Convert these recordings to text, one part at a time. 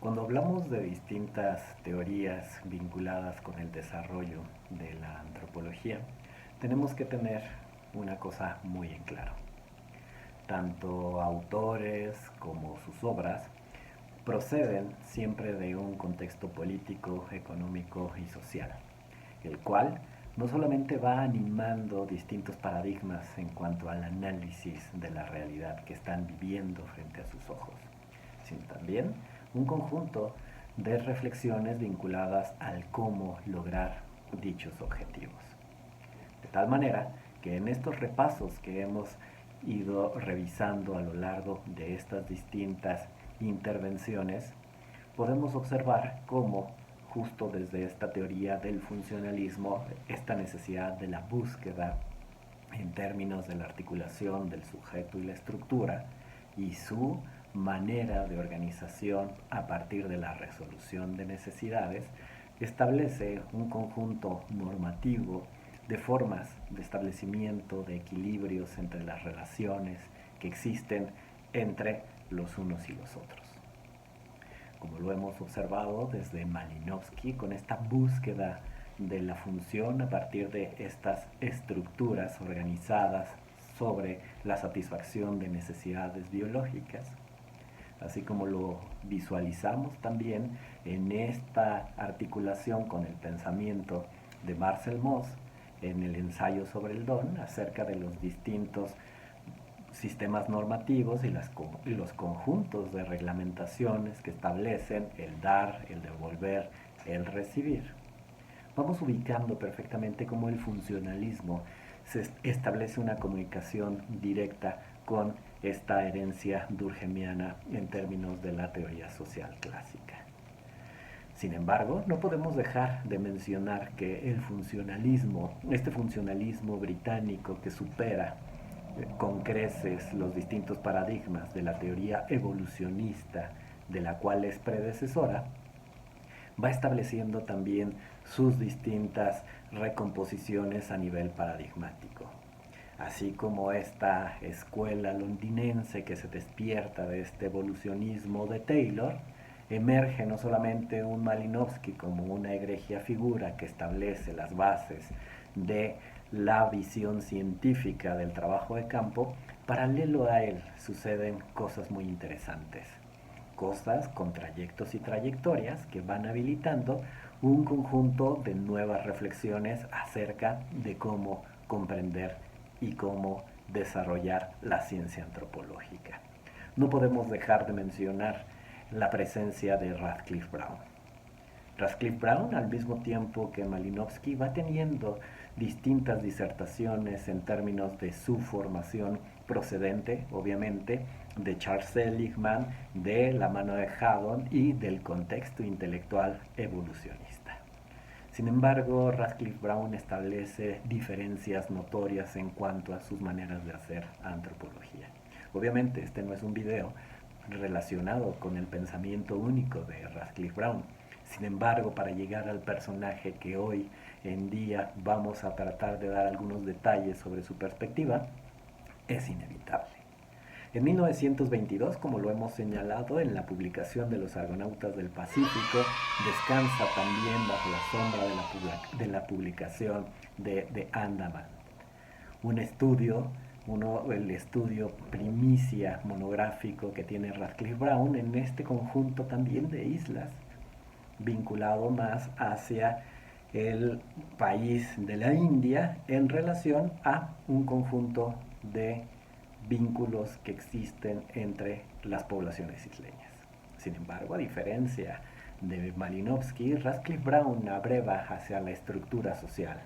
Cuando hablamos de distintas teorías vinculadas con el desarrollo de la antropología, tenemos que tener una cosa muy en claro. Tanto autores como sus obras proceden siempre de un contexto político, económico y social, el cual no solamente va animando distintos paradigmas en cuanto al análisis de la realidad que están viviendo frente a sus ojos, sino también un conjunto de reflexiones vinculadas al cómo lograr dichos objetivos. De tal manera que en estos repasos que hemos ido revisando a lo largo de estas distintas intervenciones, podemos observar cómo justo desde esta teoría del funcionalismo, esta necesidad de la búsqueda en términos de la articulación del sujeto y la estructura y su manera de organización a partir de la resolución de necesidades, establece un conjunto normativo de formas de establecimiento de equilibrios entre las relaciones que existen entre los unos y los otros. Como lo hemos observado desde Malinowski, con esta búsqueda de la función a partir de estas estructuras organizadas sobre la satisfacción de necesidades biológicas, así como lo visualizamos también en esta articulación con el pensamiento de Marcel Mauss en el ensayo sobre el don acerca de los distintos sistemas normativos y los conjuntos de reglamentaciones que establecen el dar, el devolver, el recibir. Vamos ubicando perfectamente cómo el funcionalismo se establece una comunicación directa con esta herencia durkheimiana en términos de la teoría social clásica. Sin embargo, no podemos dejar de mencionar que el funcionalismo, este funcionalismo británico que supera con creces los distintos paradigmas de la teoría evolucionista de la cual es predecesora, va estableciendo también sus distintas recomposiciones a nivel paradigmático. Así como esta escuela londinense que se despierta de este evolucionismo de Taylor, emerge no solamente un Malinowski como una egregia figura que establece las bases de la visión científica del trabajo de campo, paralelo a él suceden cosas muy interesantes. Cosas con trayectos y trayectorias que van habilitando un conjunto de nuevas reflexiones acerca de cómo comprender y cómo desarrollar la ciencia antropológica. No podemos dejar de mencionar la presencia de Radcliffe Brown. Radcliffe Brown, al mismo tiempo que Malinowski, va teniendo distintas disertaciones en términos de su formación procedente, obviamente, de Charles Seligman, de la mano de Haddon y del contexto intelectual evolucionista. Sin embargo, Radcliffe Brown establece diferencias notorias en cuanto a sus maneras de hacer antropología. Obviamente, este no es un video relacionado con el pensamiento único de Radcliffe Brown. Sin embargo, para llegar al personaje que hoy en día vamos a tratar de dar algunos detalles sobre su perspectiva, es inevitable. En 1922, como lo hemos señalado en la publicación de Los Argonautas del Pacífico, descansa también bajo la sombra de la publicación de Andaman. Un estudio, el estudio primicia monográfico que tiene Radcliffe Brown en este conjunto también de islas, vinculado más hacia el país de la India en relación a un conjunto de vínculos que existen entre las poblaciones isleñas. Sin embargo, a diferencia de Malinowski, Radcliffe Brown abreva hacia la estructura social,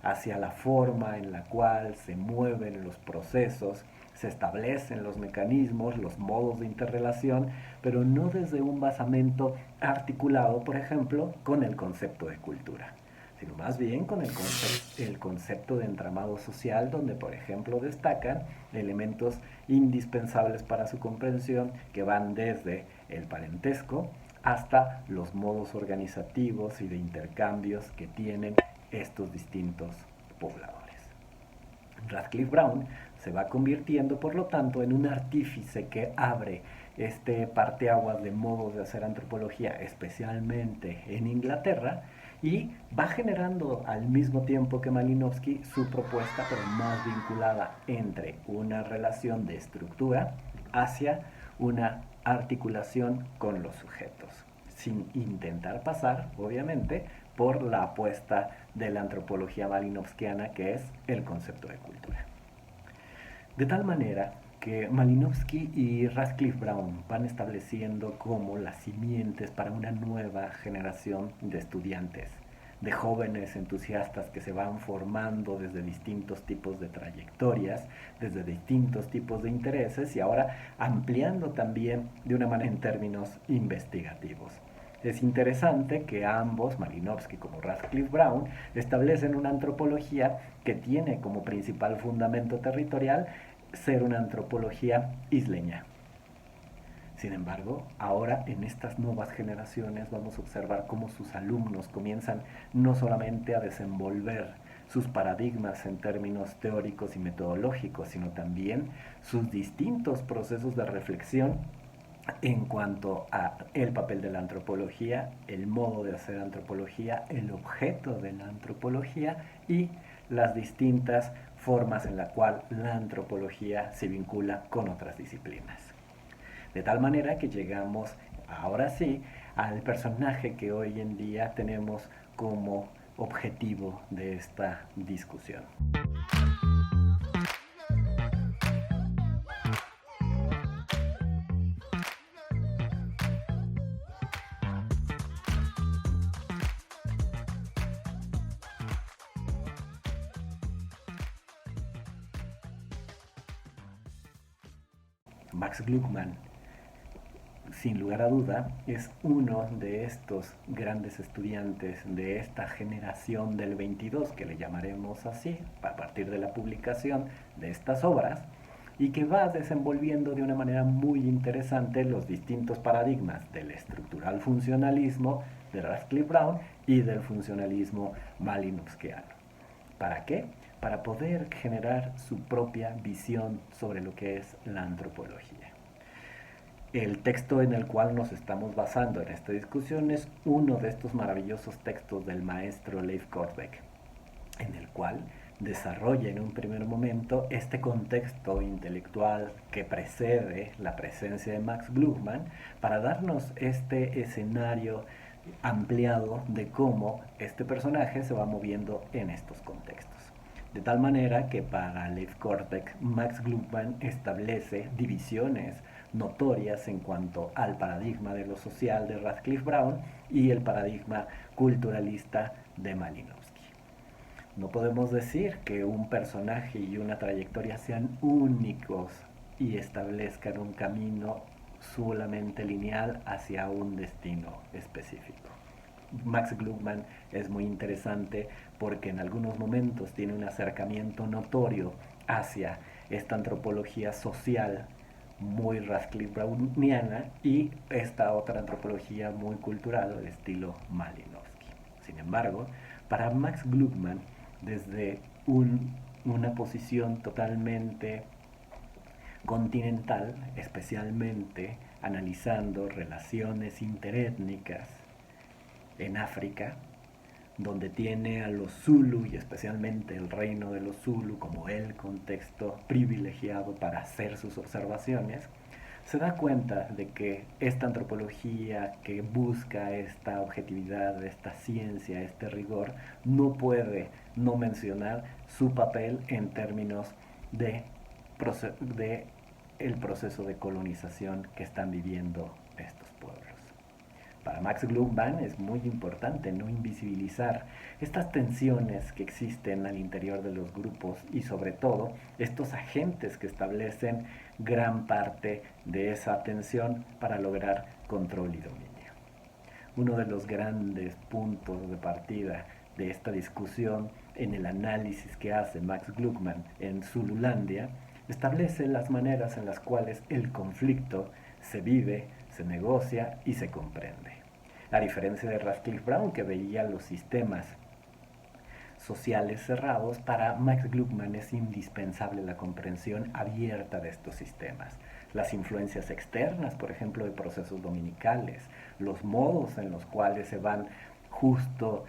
hacia la forma en la cual se mueven los procesos, se establecen los mecanismos, los modos de interrelación, pero no desde un basamento articulado, por ejemplo, con el concepto de cultura, sino más bien con el concepto de entramado social, donde, por ejemplo, destacan elementos indispensables para su comprensión que van desde el parentesco hasta los modos organizativos y de intercambios que tienen estos distintos pobladores. Radcliffe Brown se va convirtiendo, por lo tanto, en un artífice que abre este parteaguas de modos de hacer antropología, especialmente en Inglaterra, y va generando al mismo tiempo que Malinowski su propuesta, pero más vinculada entre una relación de estructura hacia una articulación con los sujetos, sin intentar pasar, obviamente, por la apuesta de la antropología malinowskiana, que es el concepto de cultura. De tal manera que Malinowski y Radcliffe Brown van estableciendo como las simientes para una nueva generación de estudiantes, de jóvenes entusiastas que se van formando desde distintos tipos de trayectorias, desde distintos tipos de intereses y ahora ampliando también de una manera en términos investigativos. Es interesante que ambos, Malinowski como Radcliffe Brown, establecen una antropología que tiene como principal fundamento territorial ser una antropología isleña. Sin embargo, ahora en estas nuevas generaciones vamos a observar cómo sus alumnos comienzan no solamente a desenvolver sus paradigmas en términos teóricos y metodológicos, sino también sus distintos procesos de reflexión en cuanto a el papel de la antropología, el modo de hacer antropología, el objeto de la antropología y las distintas formas en las cuales la antropología se vincula con otras disciplinas. De tal manera que llegamos ahora sí al personaje que hoy en día tenemos como objetivo de esta discusión. Max Gluckman, sin lugar a duda, es uno de estos grandes estudiantes de esta generación del 22, que le llamaremos así, a partir de la publicación de estas obras, y que va desenvolviendo de una manera muy interesante los distintos paradigmas del estructural funcionalismo de Radcliffe Brown y del funcionalismo malinowskiano. ¿Para qué? Para poder generar su propia visión sobre lo que es la antropología. El texto en el cual nos estamos basando en esta discusión es uno de estos maravillosos textos del maestro Leif Kortbeck, en el cual desarrolla en un primer momento este contexto intelectual que precede la presencia de Max Gluckman para darnos este escenario ampliado de cómo este personaje se va moviendo en estos contextos. De tal manera que para Leif Kortbeck, Max Gluckman establece divisiones notorias en cuanto al paradigma de lo social de Radcliffe Brown y el paradigma culturalista de Malinowski. No podemos decir que un personaje y una trayectoria sean únicos y establezcan un camino solamente lineal hacia un destino específico. Max Gluckman es muy interesante porque en algunos momentos tiene un acercamiento notorio hacia esta antropología social muy Radcliffe Browniana y esta otra antropología muy cultural del estilo Malinowski. Sin embargo, para Max Gluckman, desde una posición totalmente continental, especialmente analizando relaciones interétnicas en África, donde tiene a los Zulu y especialmente el reino de los Zulu como el contexto privilegiado para hacer sus observaciones, se da cuenta de que esta antropología que busca esta objetividad, esta ciencia, este rigor, no puede no mencionar su papel en términos de el proceso de colonización que están viviendo estos pueblos. Para Max Gluckman es muy importante no invisibilizar estas tensiones que existen al interior de los grupos y sobre todo estos agentes que establecen gran parte de esa tensión para lograr control y dominio. Uno de los grandes puntos de partida de esta discusión en el análisis que hace Max Gluckman en Zululandia establece las maneras en las cuales el conflicto se vive, se negocia y se comprende. A diferencia de Radcliffe Brown, que veía los sistemas sociales cerrados, para Max Gluckman es indispensable la comprensión abierta de estos sistemas. las influencias externas, por ejemplo, de procesos dominicales, los modos en los cuales se van justo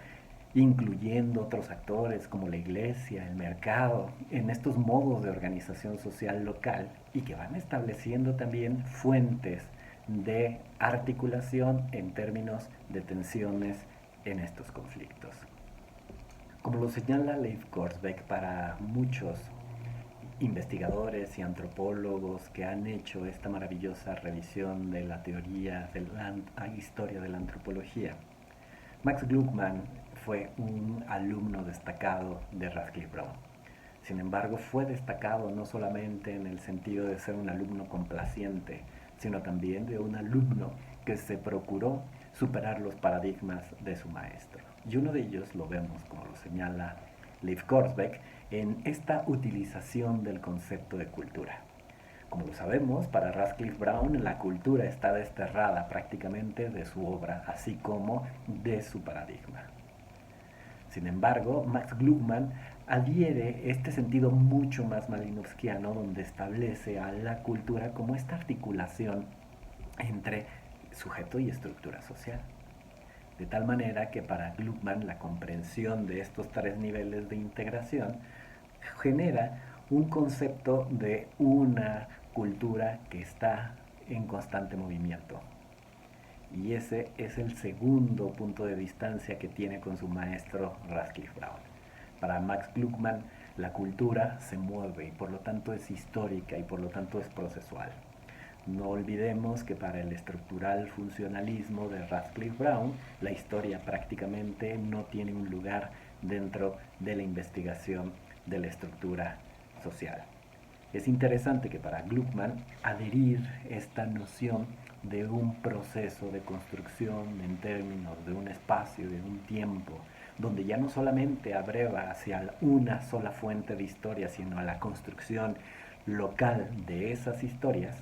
incluyendo otros actores como la iglesia, el mercado, en estos modos de organización social local y que van estableciendo también fuentes de articulación en términos de tensiones en estos conflictos. Como lo señala Leif Korsbeck, para muchos investigadores y antropólogos que han hecho esta maravillosa revisión de la teoría de la historia de la antropología, Max Gluckman fue un alumno destacado de Radcliffe Brown. Sin embargo, fue destacado no solamente en el sentido de ser un alumno complaciente, sino también de un alumno que se procuró superar los paradigmas de su maestro. Y uno de ellos lo vemos, como lo señala Leif Korsbeck, en esta utilización del concepto de cultura. Como lo sabemos, para Radcliffe Brown la cultura está desterrada prácticamente de su obra, así como de su paradigma. Sin embargo, Max Gluckman adhiere este sentido mucho más malinowskiano, donde establece a la cultura como esta articulación entre sujeto y estructura social. De tal manera que para Gluckman la comprensión de estos tres niveles de integración genera un concepto de una cultura que está en constante movimiento. Y ese es el segundo punto de distancia que tiene con su maestro Radcliffe Brown. Para Max Gluckman, la cultura se mueve y por lo tanto es histórica y por lo tanto es procesual. No olvidemos que para el estructural funcionalismo de Radcliffe Brown, la historia prácticamente no tiene un lugar dentro de la investigación de la estructura social. Es interesante que para Gluckman adherir esta noción de un proceso de construcción en términos de un espacio, de un tiempo, donde ya no solamente abreva hacia una sola fuente de historia, sino a la construcción local de esas historias,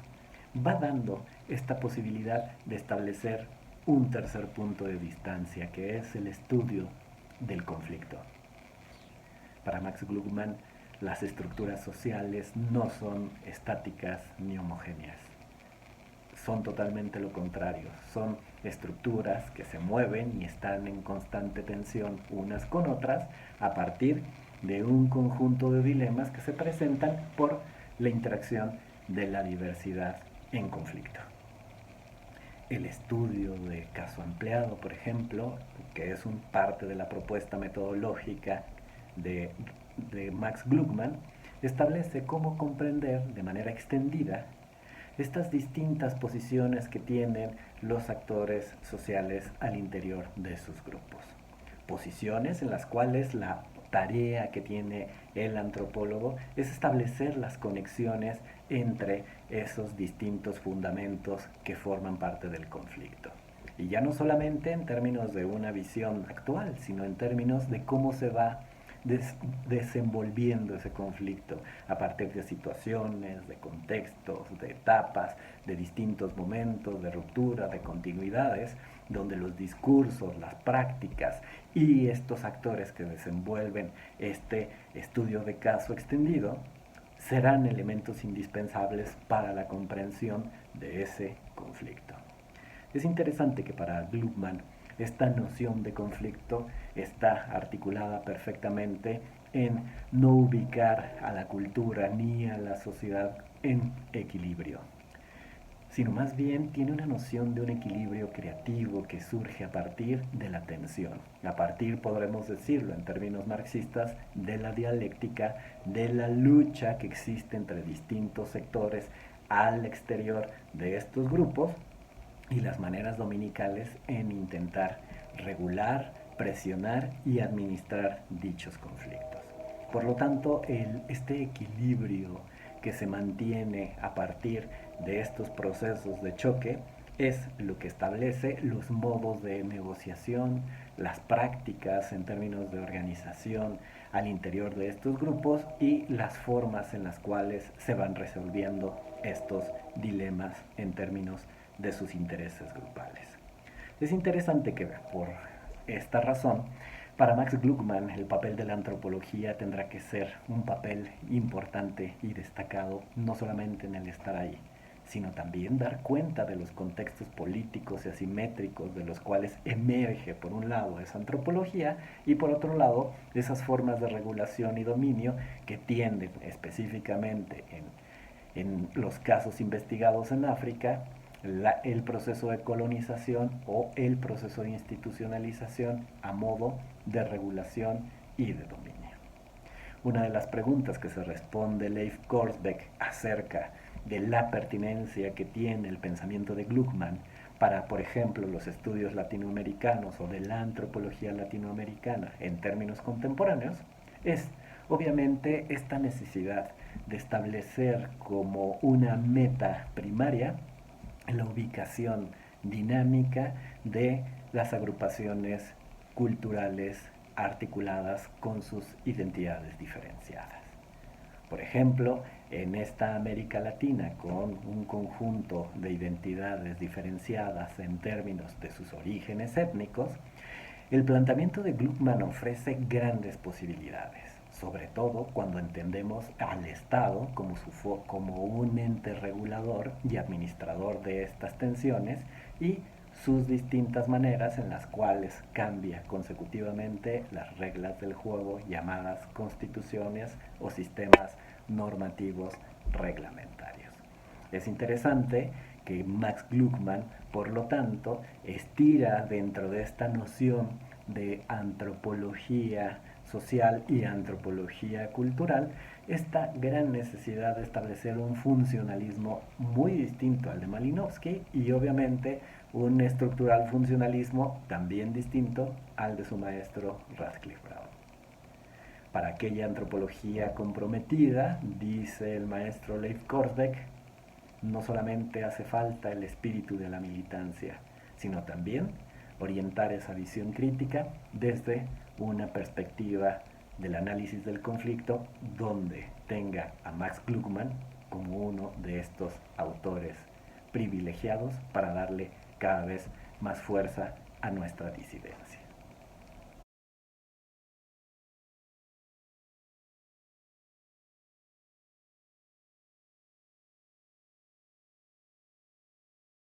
va dando esta posibilidad de establecer un tercer punto de distancia, que es el estudio del conflicto. Para Max Gluckman, las estructuras sociales no son estáticas ni homogéneas. Son totalmente lo contrario. Son estructuras que se mueven y están en constante tensión unas con otras a partir de un conjunto de dilemas que se presentan por la interacción de la diversidad en conflicto. El estudio de caso ampliado, por ejemplo, que es parte de la propuesta metodológica de Max Gluckman, establece cómo comprender de manera extendida estas distintas posiciones que tienen los actores sociales al interior de sus grupos. Posiciones en las cuales la tarea que tiene el antropólogo es establecer las conexiones entre esos distintos fundamentos que forman parte del conflicto. Y ya no solamente en términos de una visión actual, sino en términos de cómo se va desenvolviendo ese conflicto a partir de situaciones, de contextos, de etapas, de distintos momentos, de ruptura, de continuidades, donde los discursos, las prácticas y estos actores que desenvuelven este estudio de caso extendido serán elementos indispensables para la comprensión de ese conflicto. Es interesante que para Gluckman esta noción de conflicto está articulada perfectamente en no ubicar a la cultura ni a la sociedad en equilibrio, sino más bien tiene una noción de un equilibrio creativo que surge a partir de la tensión, a partir, podremos decirlo en términos marxistas, de la dialéctica, de la lucha que existe entre distintos sectores al exterior de estos grupos y las maneras dominicales en intentar regular, presionar y administrar dichos conflictos. Por lo tanto, este equilibrio que se mantiene a partir de estos procesos de choque es lo que establece los modos de negociación, las prácticas en términos de organización al interior de estos grupos y las formas en las cuales se van resolviendo estos dilemas en términos de sus intereses grupales. Es interesante que por esta razón, para Max Gluckman el papel de la antropología tendrá que ser un papel importante y destacado, no solamente en el estar ahí, sino también dar cuenta de los contextos políticos y asimétricos de los cuales emerge, por un lado, esa antropología y por otro lado, esas formas de regulación y dominio que tienden específicamente en los casos investigados en África, el proceso de colonización o el proceso de institucionalización a modo de regulación y de dominio. Una de las preguntas que se responde Leif Korsbeck acerca de la pertinencia que tiene el pensamiento de Gluckman para, por ejemplo, los estudios latinoamericanos o de la antropología latinoamericana en términos contemporáneos, es obviamente esta necesidad de establecer como una meta primaria la ubicación dinámica de las agrupaciones culturales articuladas con sus identidades diferenciadas. Por ejemplo, en esta América Latina, con un conjunto de identidades diferenciadas en términos de sus orígenes étnicos, el planteamiento de Gluckman ofrece grandes posibilidades, sobre todo cuando entendemos al Estado como un ente regulador y administrador de estas tensiones y sus distintas maneras en las cuales cambia consecutivamente las reglas del juego llamadas constituciones o sistemas normativos reglamentarios. Es interesante que Max Gluckman, por lo tanto, estira dentro de esta noción de antropología social y antropología cultural esta gran necesidad de establecer un funcionalismo muy distinto al de Malinowski y obviamente un estructural funcionalismo también distinto al de su maestro Radcliffe Brown. Para aquella antropología comprometida, dice el maestro Leif Korsbeck, no solamente hace falta el espíritu de la militancia, sino también orientar esa visión crítica desde una perspectiva del análisis del conflicto donde tenga a Max Gluckman como uno de estos autores privilegiados para darle cada vez más fuerza a nuestra disidencia.